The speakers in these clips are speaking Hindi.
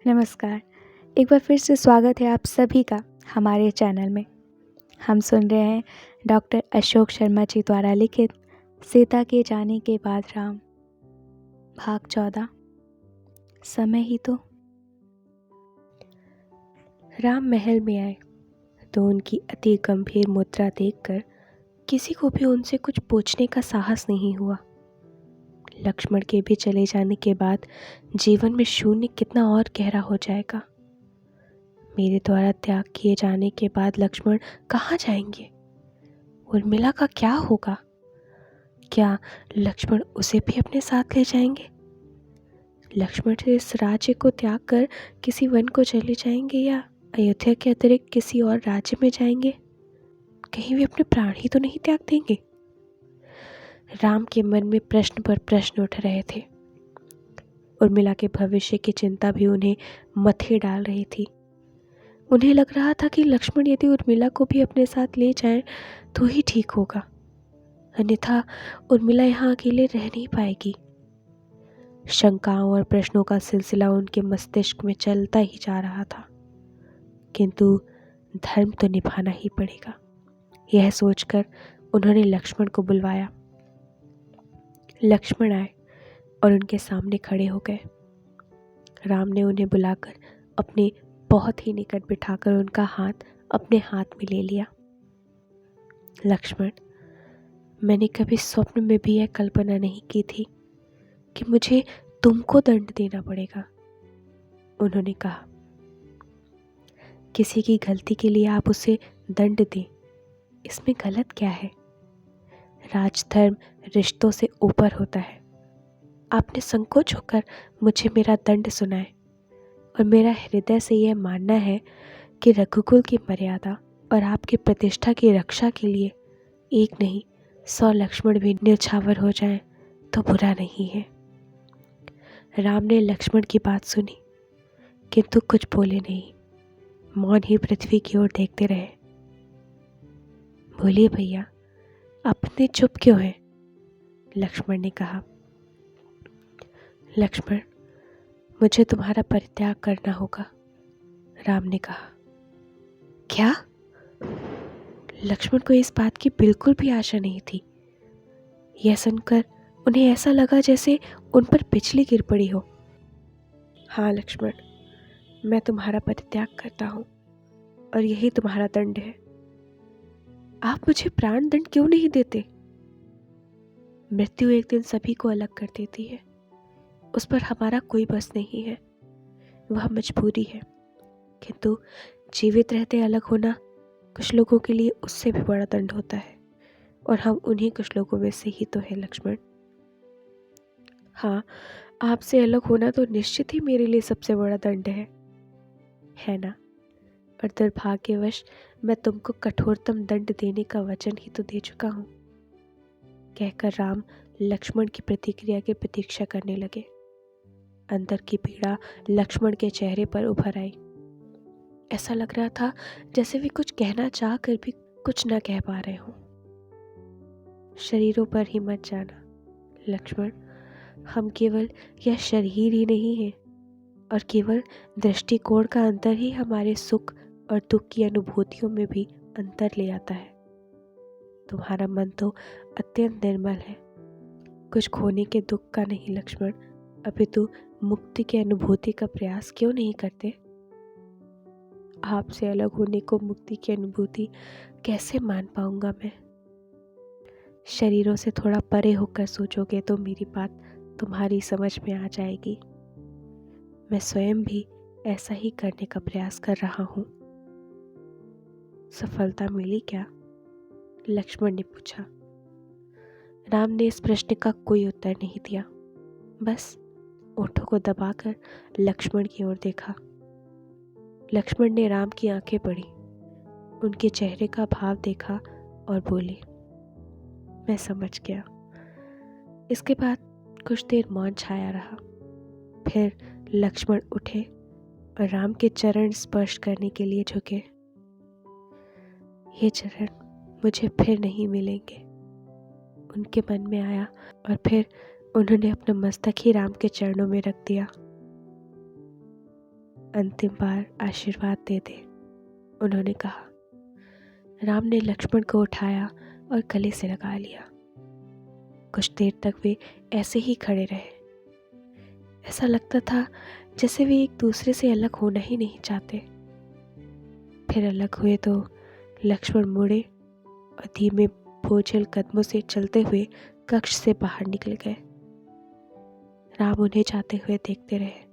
नमस्कार। एक बार फिर से स्वागत है आप सभी का हमारे चैनल में। हम सुन रहे हैं डॉक्टर अशोक शर्मा जी द्वारा लिखित सीता के जाने के बाद राम, भाग 14। समय ही तो। राम महल में आए तो उनकी अति गंभीर मुद्रा देखकर किसी को भी उनसे कुछ पूछने का साहस नहीं हुआ। लक्ष्मण के भी चले जाने के बाद जीवन में शून्य कितना और गहरा हो जाएगा। मेरे द्वारा त्याग किए जाने के बाद लक्ष्मण कहाँ जाएंगे? उर्मिला का क्या होगा? क्या लक्ष्मण उसे भी अपने साथ ले जाएंगे? लक्ष्मण इस राज्य को त्याग कर किसी वन को चले जाएंगे या अयोध्या के अतिरिक्त किसी और राज्य में जाएंगे? कहीं वे अपने प्राण ही तो नहीं त्याग देंगे? राम के मन में प्रश्न पर प्रश्न उठ रहे थे। उर्मिला के भविष्य की चिंता भी उन्हें मथे डाल रही थी। उन्हें लग रहा था कि लक्ष्मण यदि उर्मिला को भी अपने साथ ले जाएं तो ही ठीक होगा, अन्यथा उर्मिला यहाँ अकेले रह नहीं पाएगी। शंकाओं और प्रश्नों का सिलसिला उनके मस्तिष्क में चलता ही जा रहा था, किंतु धर्म तो निभाना ही पड़ेगा। यह सोचकर उन्होंने लक्ष्मण को बुलवाया। लक्ष्मण आए और उनके सामने खड़े हो गए। राम ने उन्हें बुलाकर अपने बहुत ही निकट बिठाकर उनका हाथ अपने हाथ में ले लिया। लक्ष्मण, मैंने कभी स्वप्न में भी यह कल्पना नहीं की थी कि मुझे तुमको दंड देना पड़ेगा, उन्होंने कहा। किसी की गलती के लिए आप उसे दंड दें, इसमें गलत क्या है? राजधर्म रिश्तों से ऊपर होता है। आपने संकोच होकर मुझे मेरा दंड सुनाए और मेरा हृदय से यह मानना है कि रघुकुल की मर्यादा और आपकी प्रतिष्ठा की रक्षा के लिए एक नहीं 100 लक्ष्मण भी न्यौछावर हो जाएं तो बुरा नहीं है। राम ने लक्ष्मण की बात सुनी, किंतु कुछ बोले नहीं। मौन ही पृथ्वी की ओर देखते रहे। बोलिए भैया, आप इतने चुप क्यों हैं? लक्ष्मण ने कहा। लक्ष्मण, मुझे तुम्हारा परित्याग करना होगा, राम ने कहा। क्या? लक्ष्मण को इस बात की बिल्कुल भी आशा नहीं थी। यह सुनकर उन्हें ऐसा लगा जैसे उन पर बिजली गिर पड़ी हो। हाँ लक्ष्मण, मैं तुम्हारा परित्याग करता हूँ और यही तुम्हारा दंड है। आप मुझे प्राण दंड क्यों नहीं देते? मृत्यु एक दिन सभी को अलग कर देती है, उस पर हमारा कोई बस नहीं है, वह मजबूरी है। किंतु जीवित रहते अलग होना कुछ लोगों के लिए उससे भी बड़ा दंड होता है, और हम उन्हीं कुछ लोगों में से ही तो है लक्ष्मण। हाँ, आपसे अलग होना तो निश्चित ही मेरे लिए सबसे बड़ा दंड है ना? और दुर्भाग्यवश मैं तुमको कठोरतम दंड देने का वचन ही तो दे चुका हूँ, कहकर राम लक्ष्मण की प्रतिक्रिया की प्रतीक्षा करने लगे। अंदर की पीड़ा लक्ष्मण के चेहरे पर उभर आई। ऐसा लग रहा था जैसे वे कुछ कहना चाह कर भी कुछ न कह पा रहे हों। शरीरों पर ही मत जाना लक्ष्मण, हम केवल यह शरीर ही नहीं है, और केवल दृष्टिकोण का अंतर ही हमारे सुख और दुख की अनुभूतियों में भी अंतर ले आता है। तुम्हारा मन तो अत्यंत निर्मल है, कुछ खोने के दुख का नहीं लक्ष्मण, अपितु मुक्ति की अनुभूति का प्रयास क्यों नहीं करते? आपसे अलग होने को मुक्ति की अनुभूति कैसे मान पाऊंगा मैं? शरीरों से थोड़ा परे होकर सोचोगे तो मेरी बात तुम्हारी समझ में आ जाएगी। मैं स्वयं भी ऐसा ही करने का प्रयास कर रहा हूँ। सफलता मिली क्या? लक्ष्मण ने पूछा। राम ने इस प्रश्न का कोई उत्तर नहीं दिया, बस ओठों को दबाकर लक्ष्मण की ओर देखा। लक्ष्मण ने राम की आंखें पढ़ी, उनके चेहरे का भाव देखा और बोले, मैं समझ गया। इसके बाद कुछ देर मौन छाया रहा। फिर लक्ष्मण उठे और राम के चरण स्पर्श करने के लिए झुके। ये चरण मुझे फिर नहीं मिलेंगे, उनके मन में आया, और फिर उन्होंने अपना मस्तक ही राम के चरणों में रख दिया। अंतिम बार आशीर्वाद दे दे, उन्होंने कहा। राम ने लक्ष्मण को उठाया और गले से लगा लिया। कुछ देर तक वे ऐसे ही खड़े रहे। ऐसा लगता था जैसे वे एक दूसरे से अलग होना ही नहीं चाहते। फिर अलग हुए तो लक्ष्मण मुड़े और धीमे बोझिल कदमों से चलते हुए कक्ष से बाहर निकल गए। राम उन्हें जाते हुए देखते रहे।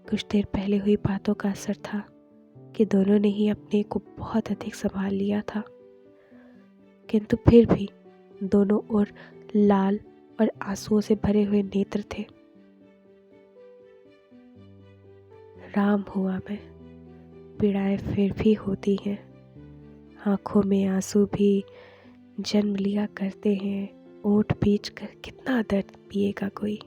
कुछ देर पहले हुई बातों का असर था कि दोनों ने ही अपने को बहुत अधिक संभाल लिया था, किंतु फिर भी दोनों ओर लाल और आंसुओं से भरे हुए नेत्र थे। राम हुआ मैं, पीड़ाएं फिर भी होती हैं, आंखों में आंसू भी जन्म लिया करते हैं, ओंठ बीच कर कितना दर्द पिएगा कोई।